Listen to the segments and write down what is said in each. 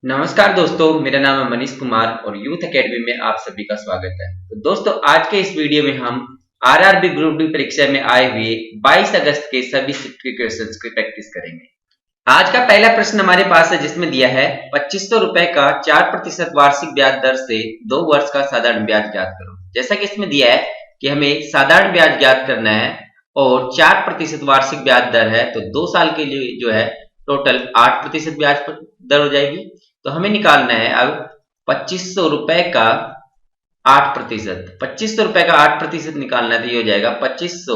नमस्कार दोस्तों, मेरा नाम है मनीष कुमार और यूथ एकेडमी में आप सभी का स्वागत है। तो दोस्तों, आज के इस वीडियो में हम आरआरबी ग्रुप डी परीक्षा में आए हुए 22 अगस्त के सभी शिफ्ट के क्वेश्चंस की प्रैक्टिस करेंगे। आज का पहला प्रश्न हमारे पास है, जिसमें दिया है 2500 रुपए का 4% वार्षिक ब्याज दर से 2 वर्ष का साधारण ब्याज ज्ञात करो। जैसा कि इसमें दिया है कि हमें साधारण ब्याज ज्ञात करना है और 4% वार्षिक ब्याज दर है, तो 2 साल के लिए जो है टोटल 8% ब्याज दर हो जाएगी। तो हमें निकालना है अब 2500 रुपए का 8%। 2500 रुपए का 8% निकालना है, तो ये हो जाएगा 2500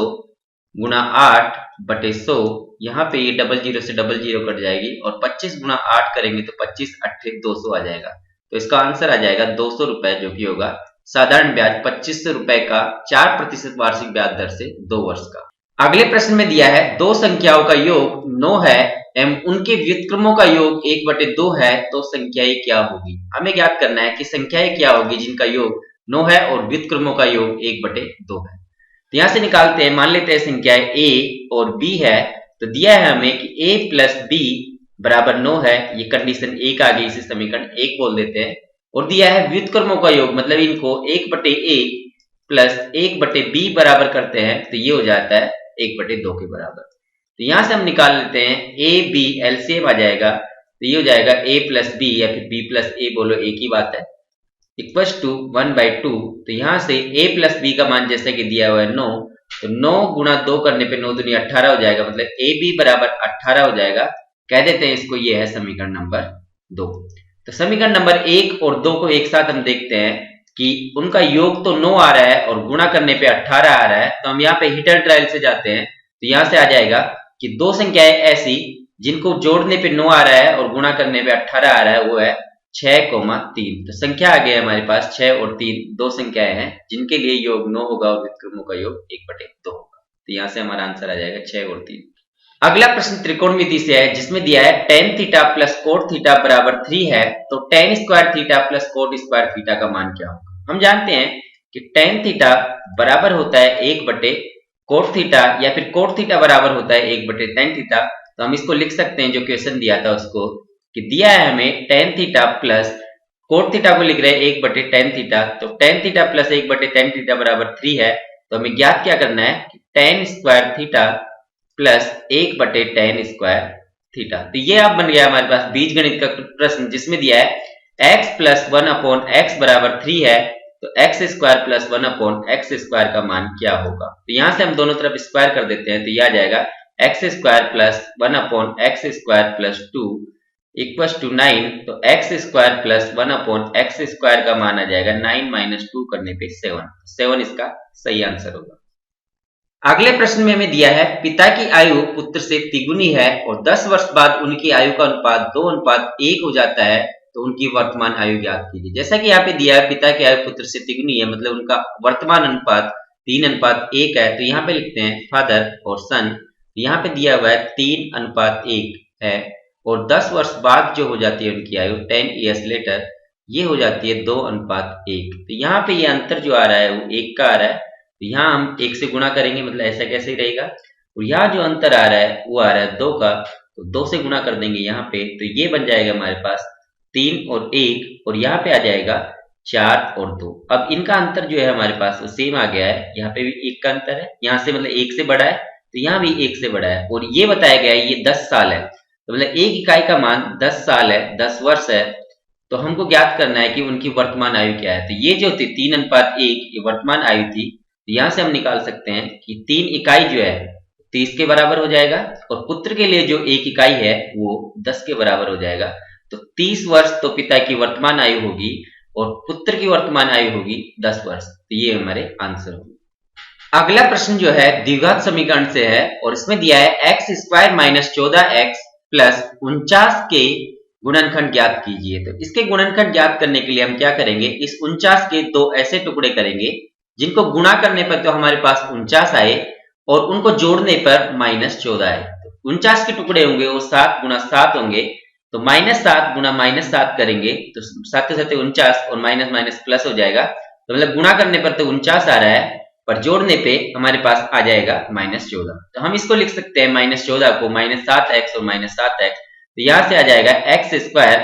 गुना 8 बटे 100। यहाँ पे ये डबल जीरो से डबल जीरो कट जाएगी और 25 गुना 8 करेंगे तो 25 अट्ठे 200 आ जाएगा। तो इसका आंसर आ जाएगा 200 रुपए, जो कि होगा साधारण ब्याज 2500 रुपए का 4% वार्षिक ब्याज दर से 2 वर्ष का। अगले प्रश्न में दिया है दो संख्याओं का योग 9 है एवं उनके व्युत्क्रमों का योग 1/2 है, तो संख्याएं क्या होगी। हमें ज्ञात करना है कि संख्याएं क्या होगी जिनका योग 9 है और व्युत्क्रमों का योग 1/2 है। तो यहां से निकालते हैं, मान लेते हैं संख्याएं a और b है। तो दिया है हमें कि a प्लस b बराबर 9 है, ये कंडीशन 1 आ गई, इसे समीकरण 1 बोल देते हैं। और दिया है व्युत्क्रमों का योग, मतलब इनको 1/a प्लस 1/b बराबर करते हैं, तो ये हो जाता है 1/2 के बराबर। तो यहां से हम निकाल लेते हैं a b, एलसीएम आ जाएगा, तो ये हो जाएगा a प्लस b या फिर b प्लस a, बोलो एक ही बात है, इक्वल्स टू 1/2। तो यहां से a प्लस b का मान जैसे कि दिया हुआ है 9, तो 9 गुना 2 करने पे 9 दूनी 18 हो जाएगा, मतलब a b बराबर 18 हो जाएगा। कह देते हैं इसको, ये है समीकरण नंबर 2। तो समीकरण नंबर 1 और 2 को एक साथ हम देखते हैं कि उनका योग तो 9 आ रहा है और गुणा करने पे 18 आ रहा है। तो हम यहाँ पे हिटर ट्रायल से जाते हैं, तो यहां से आ जाएगा कि दो संख्याएं ऐसी जिनको जोड़ने पे 9 आ रहा है और गुणा करने पे 18 आ रहा है, वो है 6,3। तो संख्या आ गया हमारे पास 6 और 3, दो संख्याएं हैं जिनके लिए योग 9 होगा और व्युत्क्रमों का योग 1/2 होगा। तो यहां से हमारा आंसर आ जाएगा 6 और 3। अगला प्रश्न त्रिकोणमिति से है, जिसमें दिया है tan theta plus cot theta बराबर 3 है, तो tan square theta plus coat square theta का मान क्या होगा। हम जानते हैं कि tan थीटा बराबर होता है 1 कोट थीटा, या फिर कोट थीटा बराबर होता है 1/tan थीटा। तो हम इसको लिख सकते हैं, जो क्वेश्चन दिया था उसको, कि दिया है हमें tan theta plus cot theta को लिख रहे हैं 1/tan थीटा। तो tan theta plus 1/tan theta बराबर 3 है। तो हमें ज्ञात क्या करना है कि tan square theta plus 1/tan square theta. तो ये अब बन गया हमारे पास बीज गणित का प्रश्न, जिसमें दिया है x प्लस 1/x बराबर 3 है, तो x square plus 1/x square का मान क्या होगा। तो यहां से हम दोनों तरफ स्क्वायर कर देते हैं, तो यह आ जाएगा x square plus 1/x square plus 2 equals to 9। तो x square plus 1/x square का मान आ जाएगा 9 माइनस 2 करने पे 7 इसका सही आंसर होगा। अगले प्रश्न में हमें दिया है पिता की आयु पुत्र से तिगुनी है और 10 वर्ष बाद उनकी आयु का अनुपात 2:1 हो जाता है, तो उनकी वर्तमान आयु ज्ञात कीजिए। जैसा कि यहाँ पे दिया है पिता की आयु पुत्र से तिगुनी है, मतलब उनका वर्तमान अनुपात 3:1 है। तो यहाँ पे लिखते हैं फादर और सन। यहाँ पे दिया हुआ है 3:1 है और 10 वर्ष बाद जो हो जाती है उनकी आयु 10 ईयर्स लेटर, ये हो जाती है 2:1। तो यहाँ पे ये अंतर जो आ रहा है वो 1 का आ रहा है, तो यहाँ हम 1 से गुणा करेंगे, मतलब ऐसा कैसे रहेगा। और यहाँ जो अंतर आ रहा है वो आ रहा है 2 का, तो 2 से गुणा कर देंगे यहाँ पे, तो ये बन जाएगा हमारे पास 3 और 1, और यहाँ पे आ जाएगा 4 और 2। अब इनका अंतर जो है हमारे पास वो सेम आ गया है, यहाँ पे भी 1 का अंतर है, यहाँ से मतलब 1 से बड़ा है, तो यहाँ भी 1 से बड़ा है। और ये बताया गया है ये 10 साल है, तो मतलब एक इकाई का मान 10 साल है, 10 वर्ष है। तो हमको ज्ञात करना है कि उनकी वर्तमान आयु क्या है। तो ये जो थी 3:1, ये वर्तमान आयु थी। तो यहां से हम निकाल सकते हैं कि 3 इकाई जो है 30 के बराबर हो जाएगा, और पुत्र के लिए जो 1 इकाई है वो 10 के बराबर हो जाएगा। तो 30 वर्ष तो पिता की वर्तमान आयु होगी और पुत्र की वर्तमान आयु होगी 10 वर्ष। तो ये हमारे आंसर होंगे। अगला प्रश्न जो है द्विघात समीकरण से है, और इसमें दिया है x square minus 14x plus 49 के गुणनखंड ज्ञात कीजिए। तो इसके गुणनखंड ज्ञात करने के लिए हम क्या करेंगे, इस 49 के 2 ऐसे टुकड़े करेंगे जिनको गुणा करने पर तो हमारे पास 49 आए और उनको जोड़ने पर -14 आए। तो 49 के टुकड़े होंगे वो 7 गुना 7 होंगे, तो -7 गुना -7 करेंगे तो 7 के 7 49 और माइनस माइनस प्लस हो जाएगा। तो मतलब गुणा करने पर तो 49 आ रहा है, पर जोड़ने पे हमारे पास आ जाएगा -14। तो हम इसको लिख सकते हैं -14 को -7x और -7x। तो यहां से आ जाएगा x square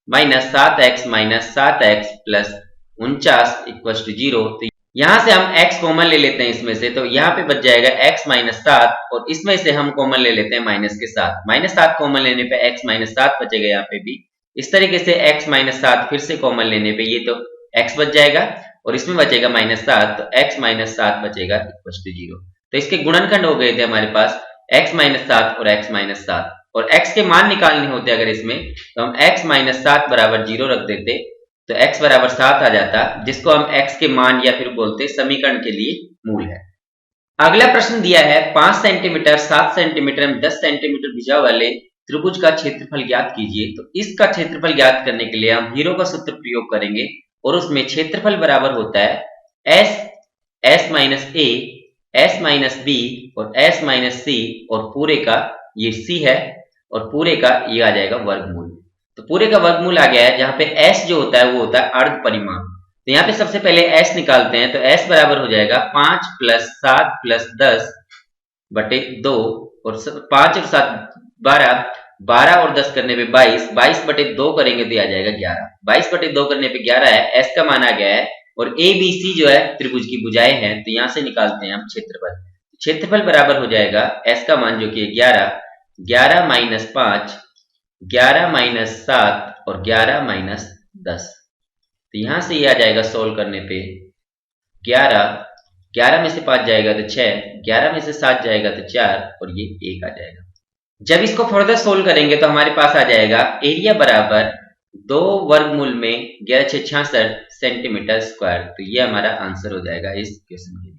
minus 7x minus 7x plus 49 equal to 0। तो यहां से हम x कॉमन ले लेते हैं इसमें से, तो यहाँ पे बच जाएगा x माइनस 7 और इसमें से हम कॉमन ले लेते हैं माइनस के साथ। माइनस 7 कॉमन लेने पे x माइनस 7 बचेगा यहाँ पे भी। इस तरीके से x माइनस 7 फिर से कॉमन लेने पे ये तो x बच जाएगा और इसमें बचेगा माइनस 7, तो x माइनस 7 बचेगा इक्वल टू 0। तो इसके गुणनखंड हो गए थे हमारे पास x माइनस 7 और x माइनस 7, और x के मान निकालने होते अगर इसमें, तो हम x माइनस 7 बराबर 0 रख देते तो x बराबर 7 आ जाता, जिसको हम x के मान या फिर बोलते समीकरण के लिए मूल है। अगला प्रश्न दिया है 5 सेंटीमीटर 7 सेंटीमीटर एवं 10 सेंटीमीटर भुजा वाले त्रिभुज का क्षेत्रफल ज्ञात कीजिए। तो इसका क्षेत्रफल ज्ञात करने के लिए हम हीरो का सूत्र प्रयोग करेंगे और उसमें क्षेत्रफल बराबर होता है s minus a, s minus b और s माइनस c, और पूरे का ये c है और पूरे का ये आ जाएगा वर्गमूल। तो पूरे का वर्गमूल आ गया है, जहां पे s जो होता है वो होता है अर्ध परिमाण। तो यहाँ पे सबसे पहले s निकालते हैं, तो s बराबर हो जाएगा 5 प्लस 7 प्लस 10 बटे 2, और 5 और 7 12, 12 और 10 करने पे 22, 22 बटे 2 करेंगे तो आ जाएगा 11, 22 बटे 2 करने पे 11 है, s का मान आ गया है। और ए बी सी जो है त्रिभुज की भुजाएं हैं, तो यहाँ से निकालते हैं हम क्षेत्रफल। क्षेत्रफल बराबर हो जाएगा s का मान जो कि 11, 11 माइनस 5, 11 माइनस 7 और 11 माइनस 10। तो यहां से ये आ जाएगा सोल्व करने पे 11, 11 में से 5 जाएगा तो 6, 11 में से 7 जाएगा तो 4 और ये 1 आ जाएगा। जब इसको फर्दर सोल्व करेंगे तो हमारे पास आ जाएगा एरिया बराबर 2 वर्गमूल में 1166 सेंटीमीटर स्क्वायर। तो ये हमारा आंसर हो जाएगा इस क्वेश्चन के लिए।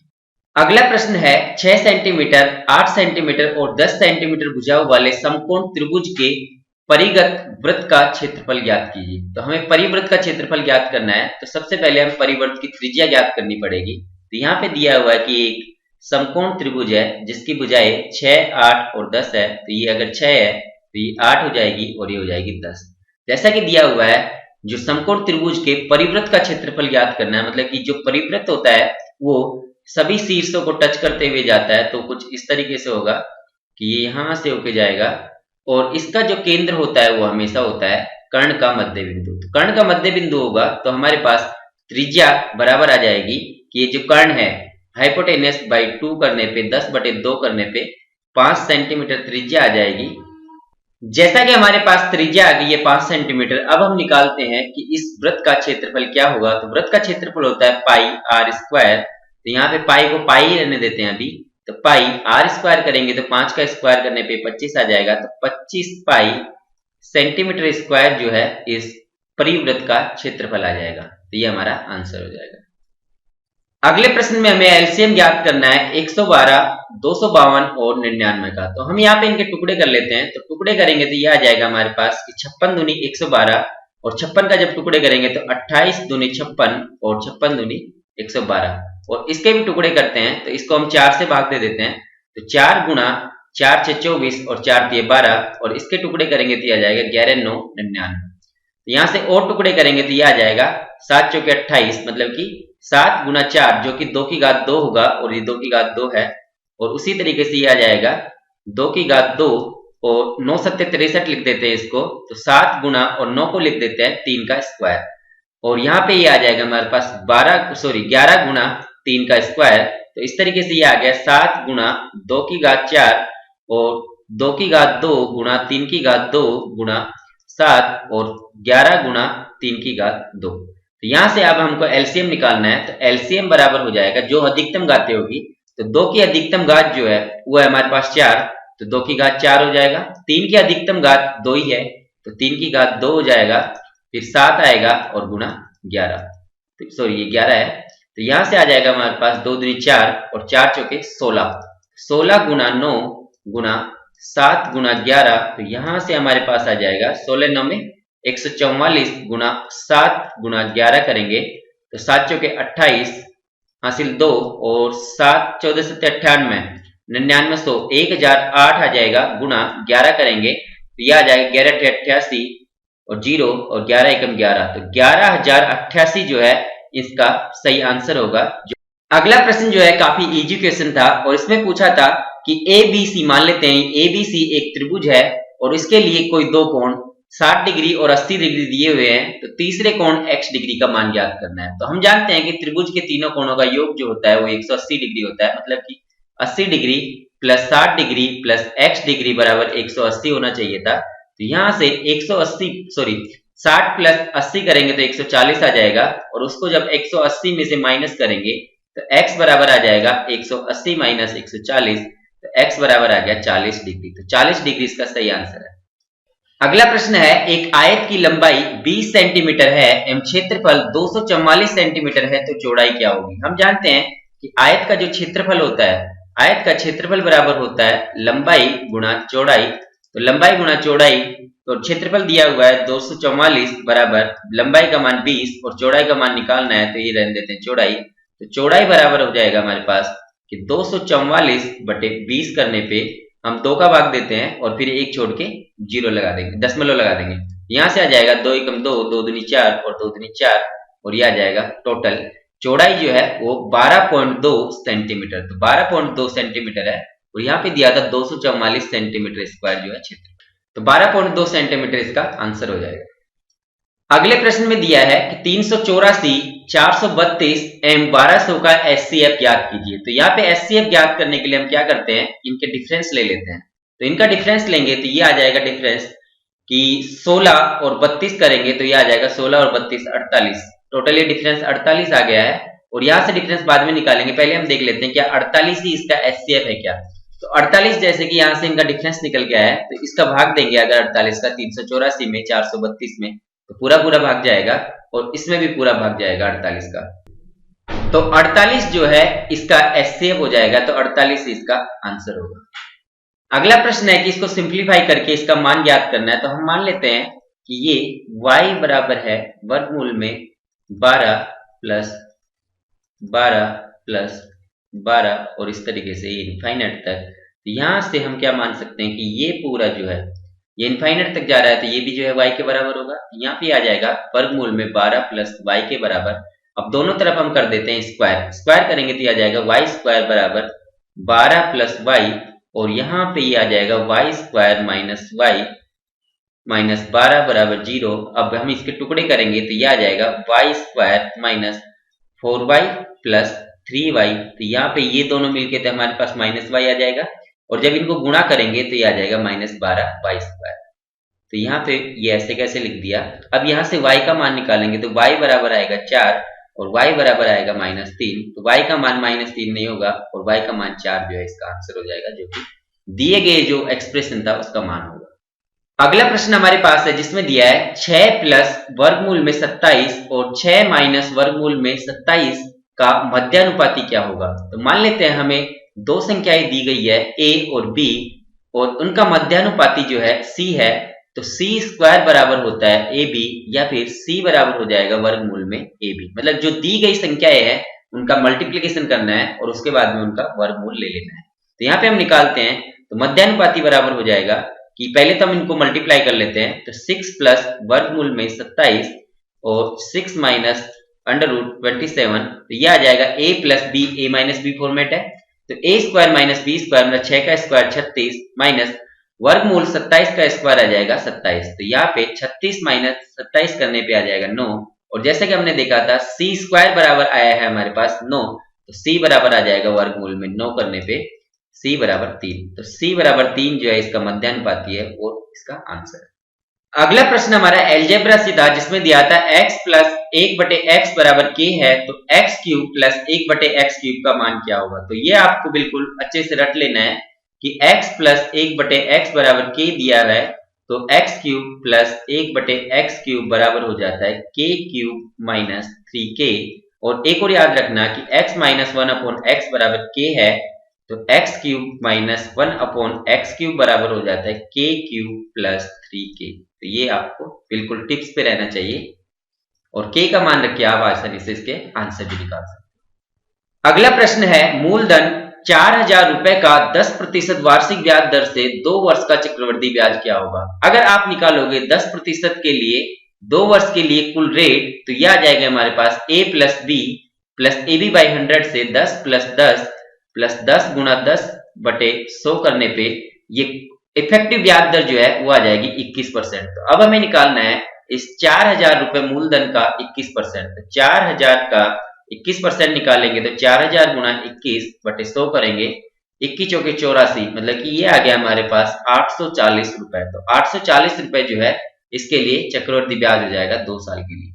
अगला प्रश्न है 6 सेंटीमीटर 8 सेंटीमीटर और 10 सेंटीमीटर भुजाओं वाले समकोण त्रिभुज के परिगत वृत्त का क्षेत्रफल ज्ञात कीजिए। तो हमें परिवृत्त का क्षेत्रफल ज्ञात करना है, तो सबसे पहले हम परिवृत्त की त्रिज्या ज्ञात करनी पड़ेगी। तो यहाँ पे दिया हुआ है कि एक समकोण त्रिभुज है जिसकी भुजाएं 6, 8 और 10 है। तो ये अगर 6 है तो ये 8 हो जाएगी और ये हो जाएगी 10। जैसा कि दिया हुआ है, जो समकोण त्रिभुज के परिवृत्त का क्षेत्रफल ज्ञात करना है, मतलब कि जो परिवृत्त होता है वो सभी शीर्षों को टच करते हुए जाता है। तो कुछ इस तरीके से होगा कि ये यहां से होके जाएगा और इसका जो केंद्र होता है वो हमेशा होता है कर्ण का मध्य बिंदु। तो कर्ण का मध्य बिंदु होगा तो हमारे पास त्रिज्या बराबर आ जाएगी कि ये जो कर्ण है हाइपोटेनस बाई 2 करने पे 10 बटे 2 करने पे 5 सेंटीमीटर त्रिज्या आ जाएगी। जैसा कि हमारे पास त्रिज्या आ गई है 5 सेंटीमीटर, अब हम निकालते हैं कि इस वृत्त का क्षेत्रफल क्या होगा। तो वृत्त का क्षेत्रफल होता है पाई आर स्क्वायर। तो यहाँ पे पाई को पाई ही रहने देते हैं अभी, तो पाई आर स्क्वायर करेंगे तो 5 का स्क्वायर करने पे 25 आ जाएगा। तो 25 पाई सेंटीमीटर स्क्वायर जो है इस परिवृत्त का क्षेत्रफल आ जाएगा। तो ये हमारा आंसर हो जाएगा। अगले प्रश्न में हमें एलसीएम ज्ञात करना है 112, 252 और 99 का। तो हम यहाँ पे इनके टुकड़े कर लेते हैं। तो टुकड़े करेंगे तो ये आ जाएगा हमारे पास कि 56 दूनी 112, और 56 का जब टुकड़े करेंगे तो 28 दूनी 56 और 56 दूनी 112, और इसके भी टुकड़े करते हैं तो इसको हम 4 से भाग दे देते हैं। तो 4 गुना 4 6 24 और 4 3 12, और इसके टुकड़े करेंगे तो ये आ जाएगा 11 9 99। तो यहाँ से और टुकड़े करेंगे तो ये आ जाएगा 7 चौके 28, मतलब कि 7 गुना 4 जो कि 2 की घात 2 होगा, और ये 2 की घात 2 है। और उसी तरीके से ये आ जाएगा 2 की घात 2 और 9 सत्ते 63 लिख देते हैं इसको। तो 7 गुना और 9 को लिख देते हैं 3 का स्क्वायर, और यहाँ पे ये आ जाएगा हमारे पास 11 गुना 3 का स्क्वायर। तो इस तरीके से ये आ गया 7 गुना 2 की घात 4 और 2 की घात 2 गुणा 3 की घात 2 गुणा 7 और 11 गुणा 3 की घात 2। तो यहां से अब हमको एलसीएम निकालना है। तो एलसीएम बराबर हो जाएगा जो अधिकतम घातें होगी, तो 2 की अधिकतम घात जो है वो है हमारे पास 4, तो 2 की घात 4 हो जाएगा। 3 की अधिकतम घात 2 ही है, तो 3 की घात 2 हो जाएगा, फिर 7 आएगा और गुणा 11, सॉरी ये 11 है। तो यहां से आ जाएगा हमारे पास 2 दूनी 4 और 4 चौके 16, 16 गुना 9 गुणा 7 गुना 11। तो यहां से हमारे पास आ जाएगा 16 9 में 144 गुना 7 गुना 11 करेंगे तो 7 चौके 28 हासिल 2 और 7 14 7 98 99 100 1008 आ जाएगा, गुणा 11 करेंगे तो यह आ जाएगा 11 88 और 0 और 11 एकम 11, तो 11088 जो है इसका सही आंसर होगा। अगला प्रश्न जो है काफी इजी क्वेश्चन था, और इसमें पूछा था कि ABC मान लेते हैं ABC एक त्रिभुज है और इसके लिए कोई दो कोण 60 डिग्री और 80 डिग्री दिए हुए हैं, तो तीसरे कोण x डिग्री का मान ज्ञात करना है। तो हम जानते हैं कि त्रिभुज के तीनों कोणों का योग जो होता है वो 180 डिग्री होता है, मतलब कि 80 degree plus 60 degree plus x degree बराबर 180 होना चाहिए था। तो यहाँ से 60 प्लस 80 करेंगे तो 140 आ जाएगा, और उसको जब 180 में से माइनस करेंगे तो x बराबर आ जाएगा 180 माइनस 140, तो x बराबर आ गया 40 डिग्री। तो 40 डिग्री इसका सही आंसर है। अगला प्रश्न है, एक आयत की लंबाई 20 सेंटीमीटर है एवं क्षेत्रफल 244 सेंटीमीटर है, तो चौड़ाई क्या होगी। हम जानते हैं कि आयत का जो क्षेत्रफल होता है, आयत का क्षेत्रफल बराबर होता है लंबाई गुणा चौड़ाई। तो लंबाई गुणा चौड़ाई, तो क्षेत्रफल दिया हुआ है 244 बराबर लंबाई का मान 20 और चौड़ाई का मान निकालना है, तो ये रहने देते हैं चौड़ाई। तो चौड़ाई बराबर हो जाएगा हमारे पास कि 244 बटे 20 करने पे हम 2 का भाग देते हैं और फिर एक छोड़ के 0 लगा देंगे, दशमलव लगा देंगे। यहाँ से आ जाएगा 2 एकम 2, 2 दूनी 4 और 2 दूनी 4, और ये आ जाएगा टोटल चौड़ाई जो है वो 12.2 सेंटीमीटर। तो 12.2 सेंटीमीटर है, और यहाँ पे दिया था 244 सेंटीमीटर स्क्वायर जो है क्षेत्र, तो 12.2 सेंटीमीटर इसका आंसर हो जाएगा। अगले प्रश्न में दिया है कि 384, 432 एवं 1200 का एचसीएफ ज्ञात कीजिए। तो यहाँ पे एचसीएफ ज्ञात करने के लिए हम क्या करते हैं, इनके डिफरेंस ले लेते हैं। तो इनका डिफरेंस लेंगे तो ये आ जाएगा डिफरेंस कि 16 और 32 करेंगे तो ये आ जाएगा 16 और 32 48, टोटल ये डिफरेंस 48 आ गया है। और यहाँ से डिफरेंस बाद में निकालेंगे, पहले हम देख लेते हैं क्या 48 ही इसका एचसीएफ है क्या। तो 48 जैसे कि यहाँ से इनका डिफरेंस निकल गया है, तो इसका भाग देंगे अगर 48 का 384 में 432 में, तो पूरा पूरा भाग जाएगा, और इसमें भी पूरा भाग जाएगा 48 का। तो 48 जो है इसका एचसीएफ हो जाएगा, तो 48 इसका आंसर होगा। अगला प्रश्न है कि इसको सिंप्लीफाई करके इसका मान ज्ञात करना है। तो हम मान लेते हैं कि ये y बराबर है वर्गमूल में 12 प्लस 12 प्लस 12 और इस तरीके से इनफाइनाइट तक। तो यहां से हम क्या मान सकते हैं कि ये पूरा जो है ये इनफाइनाइट तक जा रहा है, तो ये भी जो है y के बराबर होगा। यहाँ पे आ जाएगा वर्गमूल में 12 प्लस y के बराबर। अब दोनों तरफ हम कर देते हैं स्क्वायर, स्क्वायर करेंगे तो ये आ जाएगा y स्क्वायर बराबर 12 प्लस y, और यहाँ पे ये आ जाएगा y square minus y minus 12 बराबर 0। अब हम इसके टुकड़े करेंगे तो ये आ जाएगा y square minus 4y plus 3y। तो यहाँ पे ये दोनों मिलके तो हमारे पास माइनस y आ जाएगा, और जब इनको गुणा करेंगे तो ये आ जाएगा माइनस 12y स्क्वायर। तो यहाँ पे ये ऐसे कैसे लिख दिया। अब यहाँ से y का मान निकालेंगे तो y बराबर आएगा 4 और y बराबर आएगा -3। तो y का मान -3 नहीं होगा, और y का मान 4 जो है इसका आंसर हो जाएगा, जो कि दिए गए जो एक्सप्रेशन था उसका मान होगा। अगला प्रश्न हमारे पास है जिसमें दिया है 6 प्लस वर्गमूल में 27 और 6 माइनस वर्गमूल में 27 का मध्यानुपाती क्या होगा। तो मान लेते हैं हमें दो संख्याएं दी गई है a और b, और उनका मध्यानुपाती जो है c है। तो c स्क्वायर बराबर होता है ab, या फिर c बराबर हो जाएगा वर्गमूल में ab। मतलब जो दी गई संख्याएं हैं उनका मल्टीप्लिकेशन करना है और उसके बाद में उनका वर्गमूल ले लेना है। तो यहाँ पे हम निकालते हैं, तो मध्यानुपाती बराबर हो जाएगा कि पहले तो हम इनको मल्टीप्लाई कर लेते हैं। तो 6 प्लस वर्गमूल में 27 और 6 माइनस √27, तो यह आ जाएगा a plus b, a minus b format है। तो a square minus b square मतलब 6 का स्क्वायर 36 माइनस वर्गमूल 27 का स्क्वायर आ जाएगा 27। तो यहाँ पे 36 माइनस 27 करने पे आ जाएगा 9, और जैसे कि हमने देखा था c स्क्वायर बराबर आया है हमारे पास 9, तो c बराबर आ जाएगा वर्गमूल में 9 करने पे c बराबर 3। तो c बराबर 3 जो है इसका मध्यानुपाती है और इसका आंसर है। अगला प्रश्न हमारा एल्जेब्रा से था जिसमें दिया था x प्लस 1/x बराबर k है, तो x cube plus 1/x cube का मान क्या होगा। तो ये आपको बिल्कुल अच्छे से रट लेना है कि x प्लस 1/x बराबर k दिया है, तो x cube plus 1/x cube बराबर हो जाता है k क्यूब माइनस 3k। और एक और याद रखना कि x माइनस 1/x बराबर k है, तो x cube minus 1/x cube बराबर हो जाता है k क्यूब प्लस 3k। तो ये आपको बिल्कुल टिप्स पे रहना चाहिए, और k का मान रख के आप आसानी से इसके आंसर भी निकाल सकते हैं। अगला प्रश्न है मूलधन 4000 रुपए का 10% वार्षिक ब्याज दर से 2 वर्ष का चक्रवृद्धि ब्याज क्या होगा। अगर आप निकालोगे 10% के लिए 2 वर्ष के लिए कुल रेट, तो यह आ जाएगा हमारे पास a plus b plus ab/100 से 10 प्लस 10 प्लस 10 गुणा 10/100 करने पे ये इफेक्टिव ब्याज दर जो है वो आ जाएगी 21%। तो अब हमें निकालना है इस 4000 रुपए मूलधन का 21%। 4000 का 21% निकालेंगे तो 4000 गुना 21 बटे 100 करेंगे, 21 चौके 84, मतलब कि ये आ गया हमारे पास 840 रुपए। तो 840 रुपए जो है इसके लिए चक्रवृद्धि ब्याज हो जाएगा 2 साल के लिए।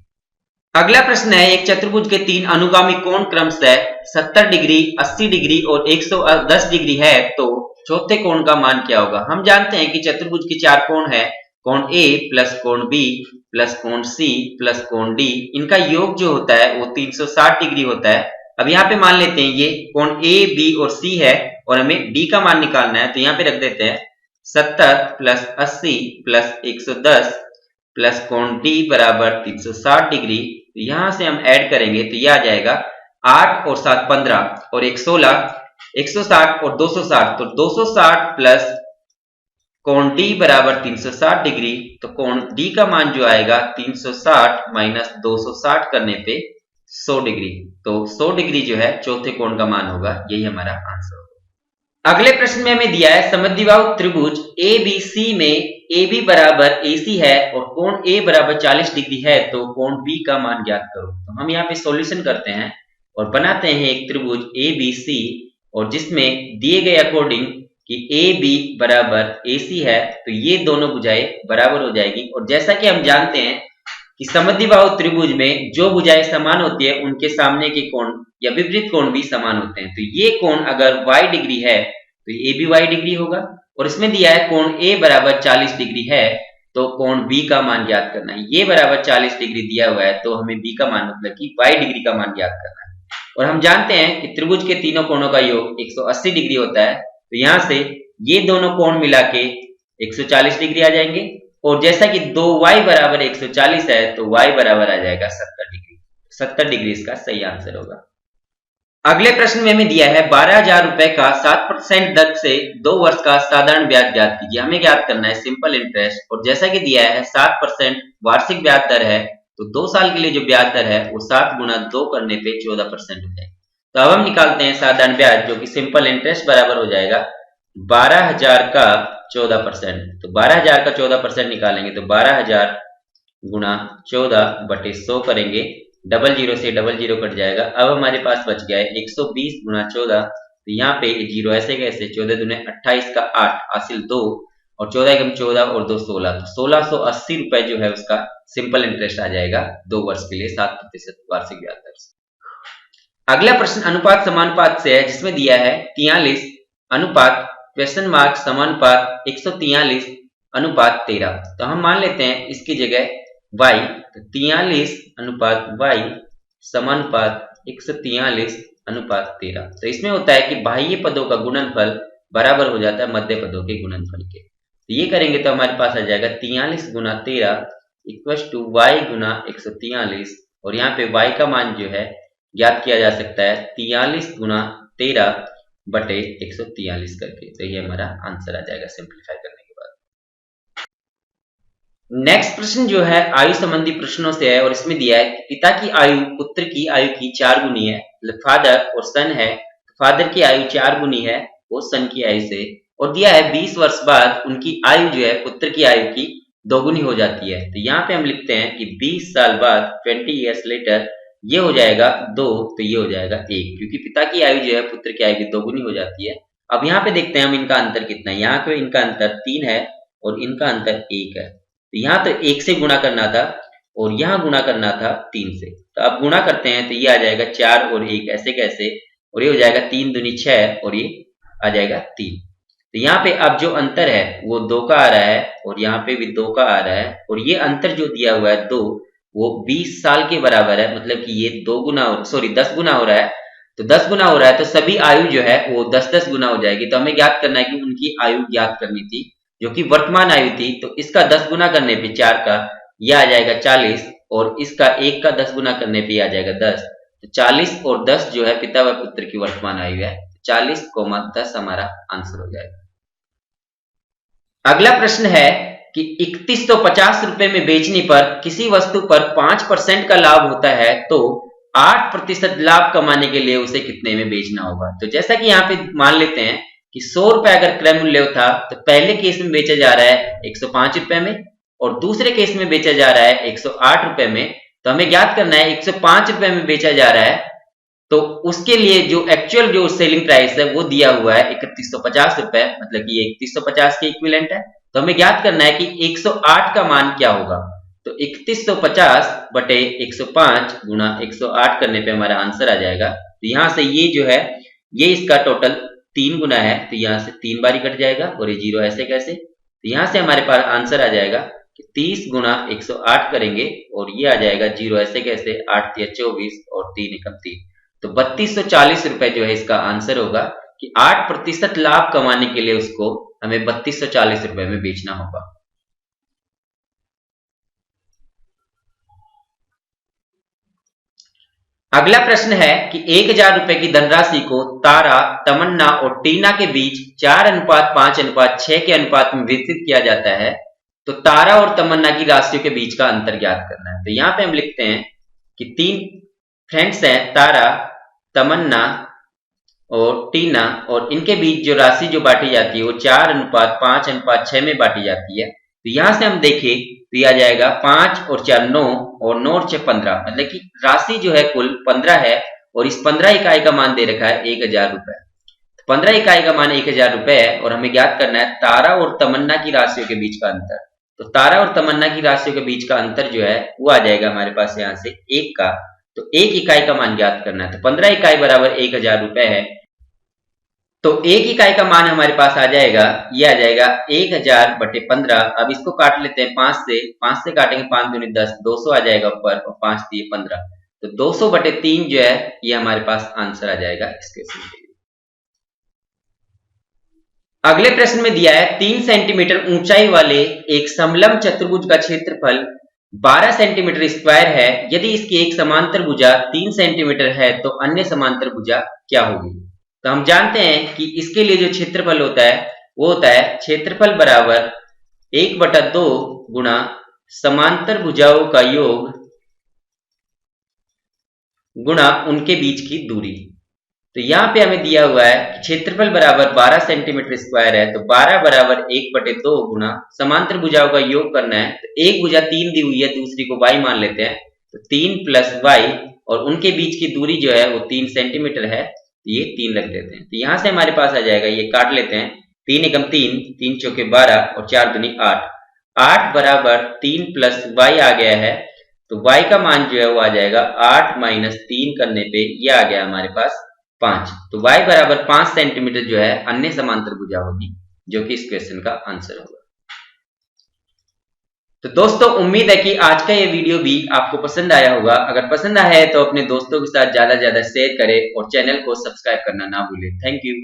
अगला प्रश्न है, एक चतुर्भुज के 3 अनुगामी कोण क्रमशः 70 डिग्री, 80 डिग्री और 110 डिग्री है, तो चौथे कोण का मान क्या होगा। हम जानते हैं कि चतुर्भुज के 4 कोण है, कोण ए प्लस कोण बी प्लस कोण सी प्लस कोण डी, इनका योग जो होता है वो 360 डिग्री होता है। अब यहाँ पे मान लेते हैं ये कोण ए बी और सी है और हमें डी का मान निकालना है, तो यहाँ पे रख देते हैं 70 प्लस 80 प्लस 110 प्लस कोण डी बराबर 360 डिग्री। तो यहां से हम ऐड करेंगे तो यह आ जाएगा 8 और 7 15 और 1 16, 160 और 260, तो 260 प्लस कोण डी बराबर 360 डिग्री। तो कोण डी का मान जो आएगा 360 माइनस 260 करने पे 100 डिग्री। तो 100 डिग्री जो है चौथे कोण का मान होगा, यही हमारा आंसर होगा। अगले प्रश्न में हमें दिया है समद्विबाहु त्रिभुज ABC में AB बराबर AC है और कोण A बराबर 40 डिग्री है, तो कोण B का मान ज्ञात करो। तो हम यहाँ पे सॉल्यूशन करते हैं और बनाते हैं एक त्रिभुज ABC, और जिसमें दिए गए अकॉर्डिंग कि AB बराबर AC है, तो ये दोनों भुजाएं बराबर हो जाएगी। और जैसा कि हम जानते हैं कि समद्विबाहु त्रिभुज में जो भुजाएं समान होती है उनके सामने के कोण या विपरीत कोण भी समान होते हैं। तो ये कोण अगर y डिग्री है तो ये भी y डिग्री होगा, और इसमें दिया है कोण A बराबर 40 डिग्री है, तो कोण B का मान ज्ञात करना है। ये बराबर 40 डिग्री दिया हुआ है, तो हमें B का मान मतलब कि y डिग्री का मान ज्ञात करना है। और हम जानते हैं कि त्रिभुज के तीनों कोणों का योग 180 डिग्री होता है, तो यहाँ से ये दोनों कोण मिला के 140 डिग्री आ जाएंगे। और जैसा कि 2y बराबर 140 है, तो y बराबर आ जाएगा 70 डिग्री। 70 डिग्री इसका सही आंसर होगा। अगले प्रश्न में हमें दिया है 12,000 रुपए का 7% दर से 2 वर्ष का साधारण ब्याज ज्ञात कीजिए। हमें ज्ञात करना है सिंपल इंटरेस्ट, और जैसा कि दिया है 7% वार्षिक ब्याज दर है, तो 2 साल के लिए जो ब्याज दर है वो 7 गुना 2 करने पे 14% हो जाएगा। तो अब हम निकालते हैं साधारण ब्याज, जो कि सिंपल इंटरेस्ट बराबर हो जाएगा 12,000 का 14%। तो 12,000 का 14% निकालेंगे तो 12,000 गुना 14 बटे 100 करेंगे, डबल जीरो से डबल जीरो कट जाएगा। अब हमारे पास बच गया है 120 गुना 14, तो यहाँ पे जीरो ऐसे कैसे, 14 दूने 28 का 8 हासिल 2 और 14 एकम 14 और 2 16, तो 1680 रुपए जो है उसका सिंपल इंटरेस्ट आ जाएगा 2 वर्ष के लिए 7% वार्षिक ब्याज दर से। अगला प्रश्न अनुपात समानुपात से है, जिसमें दिया है 43 अनुपात क्वेश्चन मार्क समानुपात 143 अनुपात 13। तो हम मान लेते हैं इसकी जगह y, तो 43 अनुपात y समानुपात 143 अनुपात 13। तो इसमें होता है कि बाह्य पदों का गुणनफल बराबर हो जाता है मध्य पदों के गुणनफल के। तो ये करेंगे तो हमारे पास आ जाएगा 43 गुना 13 इक्वल टू y गुना 143, और यहाँ पे y का मान जो है ज्ञात किया जा सकता है 43 गुना 13 बटे 143 करके। तो ये हमारा आंसर आ जाएगा सिंप्लीफाई करने के बाद। नेक्स्ट प्रश्न जो है आयु संबंधी प्रश्नों से है, और इसमें दिया है पिता की आयु पुत्र की आयु की 4 गुनी है, फादर और सन है, फादर की आयु 4 गुनी है वो सन की आयु से, और दिया है 20 वर्ष बाद उनकी आयु जो है पुत्र की आयु की 2 गुनी हो जाती है। तो यहाँ पे हम लिखते हैं कि 20 साल बाद 20 years later ये हो जाएगा 2, तो ये हो जाएगा 1, क्योंकि पिता की आयु जो है पुत्र की आयु की 2 गुनी हो जाती है। अब यहाँ पे देखते हैं हम इनका अंतर कितना है। यहाँ पे इनका अंतर 3 है और इनका अंतर 1 है। तो यहाँ तो 1 से गुणा करना था और यहाँ गुणा करना था 3 से। तो अब गुणा करते हैं तो ये आ जाएगा 4 और 1 ऐसे कैसे, और ये हो जाएगा 3 दूनी 6 और ये आ जाएगा 3। तो यहाँ पे अब जो अंतर है वो 2 का आ रहा है और यहाँ पे भी 2 का आ रहा है, और ये अंतर जो दिया हुआ है 2 वो 20 साल के बराबर है, मतलब कि ये 10 गुना हो रहा है। तो 10 गुना हो रहा है तो सभी आयु जो है वो 10-10 गुना हो जाएगी। तो हमें ज्ञात करना है कि उनकी आयु ज्ञात करनी थी जो कि वर्तमान आयु थी। तो इसका 10 गुना करने पे 4 का ये आ जाएगा 40, और इसका 1 का 10 गुना करने पे आ जाएगा 10। तो 40 और 10 जो है पिता व पुत्र की वर्तमान आयु है। 40,10 हमारा आंसर हो जाएगा। अगला प्रश्न है कि 3150 रुपए में बेचने पर किसी वस्तु पर 5% का लाभ होता है, तो 8% लाभ कमाने के लिए उसे कितने में बेचना होगा। तो जैसा कि यहाँ पे मान लेते हैं कि 100 रुपए अगर क्रय मूल्य था तो पहले केस में बेचा जा रहा है 105 रुपए में और दूसरे केस में बेचा जा रहा है 108 रुपए में। तो हमें ज्ञात करना है 105 रुपए में बेचा जा रहा है तो उसके लिए जो एक्चुअल जो सेलिंग प्राइस है वो दिया हुआ है 3150 रुपए, मतलब कि ये 3150 के इक्विवेलेंट है। तो हमें ज्ञात करना है कि 108 का मान क्या होगा। तो 3150 बटे 105 गुणा 108 करने पे हमारा आंसर आ जाएगा। तो यहाँ से ये जो है ये इसका टोटल 3 गुना है, तो यहाँ से 3 बारी कट जाएगा और ये 0 ऐसे कैसे। तो यहाँ से हमारे पास आंसर आ जाएगा कि 30 गुणा 108 करेंगे और ये आ जाएगा 0 ऐसे कैसे, 8 तिया 24 और 3 एकम 3। तो 3240 रुपए जो है इसका आंसर होगा कि 8% लाभ कमाने के लिए उसको हमें 3240 रुपए में बेचना होगा। अगला प्रश्न है कि 1000 रुपए की धनराशि को तारा, तमन्ना और टीना के बीच 4:5:6 के अनुपात में वितरित किया जाता है। तो तारा और तमन्ना की राशियों के बीच का अंतर ज्ञात करना है। तो यहाँ पे हम लिखते हैं कि 3 फ्रेंड्स हैं, तारा, तमन्ना और टीना, और इनके बीच जो राशि जो बांटी जाती है वो 4:5:6 में बांटी जाती है। तो यहां से हम देखें तो यह आ जाएगा 5 और 4 9 और 9 और 6 15, मतलब कि राशि जो है कुल 15 है और इस 15 इकाई का मान दे रखा है 1000 रुपए। 15 इकाई का मान 1000 रुपए है और हमें ज्ञात करना है तारा और तमन्ना की राशियों के बीच का अंतर। तो तारा और तमन्ना की राशियों के बीच का अंतर जो है वो आ जाएगा हमारे पास यहाँ से 1 का। तो 1 इकाई का मान ज्ञात करना है। तो 15 इकाई बराबर 1000 रुपए है। तो 1 इकाई का मान हमारे पास आ जाएगा, ये आ जाएगा 1000 बटे 15। अब इसको काट लेते हैं 5 से काटेंगे 5 दूनी 10, 200 आ जाएगा ऊपर और 5 दिए 15। तो 200 बटे 3 जो है ये हमारे पास आंसर आ जाएगा इस क्वेश्चन के लिए। अगले प्रश्न में दिया है 3 सेंटीमीटर ऊंचाई वाले एक समलंब चतुर्भुज का क्षेत्रफल 12 सेंटीमीटर स्क्वायर है। यदि इसकी एक समांतर भुजा 3 सेंटीमीटर है तो अन्य समांतर भुजा क्या होगी। तो हम जानते हैं कि इसके लिए जो क्षेत्रफल होता है वो होता है क्षेत्रफल बराबर 1/2 गुणा समांतर भुजाओं का योग गुणा उनके बीच की दूरी। तो यहाँ पे हमें दिया हुआ है कि क्षेत्रफल बराबर 12 सेंटीमीटर स्क्वायर है। तो 12 बराबर 1/2 गुणा समांतर भुजाओं का योग करना है। तो एक भुजा 3 दी हुई है, दूसरी को y मान लेते हैं। तो 3 + y और उनके बीच की दूरी जो है वो 3 सेंटीमीटर है। ये 3 रख देते हैं। तो यहाँ से हमारे पास आ जाएगा, ये काट लेते हैं, 3 एकम 3, 3 चौके 12 और 4 दूनी 8। 8 बराबर 3 + y आ गया है। तो y का मान जो है वो आ जाएगा 8 - 3 करने पे ये आ गया हमारे पास 5। तो y बराबर 5 सेंटीमीटर जो है अन्य समांतर भुजा होगी, जो कि इस क्वेश्चन का आंसर होगा। तो दोस्तों उम्मीद है कि आज का ये वीडियो भी आपको पसंद आया होगा। अगर पसंद आया है तो अपने दोस्तों के साथ ज्यादा से ज्यादा शेयर करें और चैनल को सब्सक्राइब करना ना भूलें। Thank you.